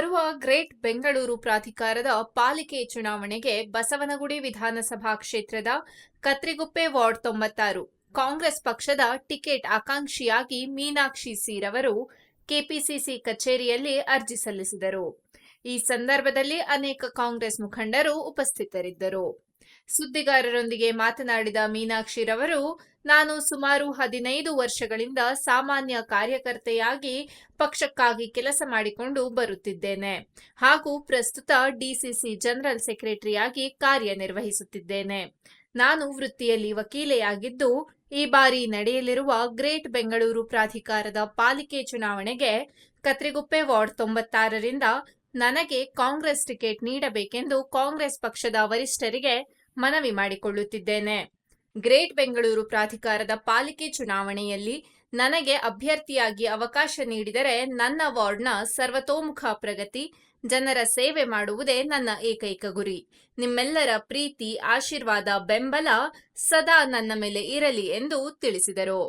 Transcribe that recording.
ಬರುವ ಗ್ರೇಟ್ ಬೆಂಗಳೂರು ಪ್ರಾಧಿಕಾರದ ಪಾಲಿಕೆ ಚುನಾವಣೆಗೆ ಬಸವನಗುಡಿ ವಿಧಾನಸಭಾ ಕ್ಷೇತ್ರದ ಕತ್ರಿಗುಪ್ಪೆ ವಾರ್ಡ್ 96 ಕಾಂಗ್ರೆಸ್ ಪಕ್ಷದ ಟಿಕೆಟ್ ಆಕಾಂಕ್ಷಿಯಾಗಿ ಮೀನಾಕ್ಷಿ ಸಿ ರವರು ಕೆಪಿಸಿಸಿ ಕಚೇರಿಯಲ್ಲಿ ಅರ್ಜಿ ಸಲ್ಲಿಸಿದರು. ಈ ಸಂದರ್ಭದಲ್ಲಿ ಅನೇಕ ಕಾಂಗ್ರೆಸ್ ಮುಖಂಡರು ಉಪಸ್ಥಿತರಿದ್ದರು. ಸುದ್ದಿಗಾರರೊಂದಿಗೆ ಮಾತನಾಡಿದ ಮೀನಾಕ್ಷಿ ರವರು, ನಾನು ಸುಮಾರು 15 ವರ್ಷಗಳಿಂದ ಸಾಮಾನ್ಯ ಕಾರ್ಯಕರ್ತೆಯಾಗಿ ಪಕ್ಷಕ್ಕಾಗಿ ಕೆಲಸ ಮಾಡಿಕೊಂಡು ಬರುತ್ತಿದ್ದೇನೆ ಹಾಗೂ ಪ್ರಸ್ತುತ ಡಿಸಿಸಿ ಜನರಲ್ ಸೆಕ್ರೆಟರಿಯಾಗಿ ಕಾರ್ಯನಿರ್ವಹಿಸುತ್ತಿದ್ದೇನೆ. ನಾನು ವೃತ್ತಿಯಲ್ಲಿ ವಕೀಲೆಯಾಗಿದ್ದು, ಈ ಬಾರಿ ನಡೆಯಲಿರುವ ಗ್ರೇಟ್ ಬೆಂಗಳೂರು ಪ್ರಾಧಿಕಾರದ ಪಾಲಿಕೆ ಚುನಾವಣೆಗೆ ಕತ್ರಿಗುಪ್ಪೆ ವಾರ್ಡ್ 96ರಿಂದ ನನಗೆ ಕಾಂಗ್ರೆಸ್ ಟಿಕೆಟ್ ನೀಡಬೇಕೆಂದು ಕಾಂಗ್ರೆಸ್ ಪಕ್ಷದ ವರಿಷ್ಠರಿಗೆ ಮನವಿ ಮಾಡಿಕೊಳ್ಳುತ್ತಿದ್ದೇನೆ. ಗ್ರೇಟ್ ಬೆಂಗಳೂರು ಪ್ರಾಧಿಕಾರದ ಪಾಲಿಕೆ ಚುನಾವಣೆಯಲ್ಲಿ ನನಗೆ ಅಭ್ಯರ್ಥಿಯಾಗಿ ಅವಕಾಶ ನೀಡಿದರೆ ನನ್ನ ವಾರ್ಡ್ನ ಸರ್ವತೋಮುಖ ಪ್ರಗತಿ, ಜನರ ಸೇವೆ ಮಾಡುವುದೇ ನನ್ನ ಏಕೈಕ ಗುರಿ. ನಿಮ್ಮೆಲ್ಲರ ಪ್ರೀತಿ, ಆಶೀರ್ವಾದ, ಬೆಂಬಲ ಸದಾ ನನ್ನ ಮೇಲೆ ಇರಲಿ ಎಂದು ತಿಳಿಸಿದರು.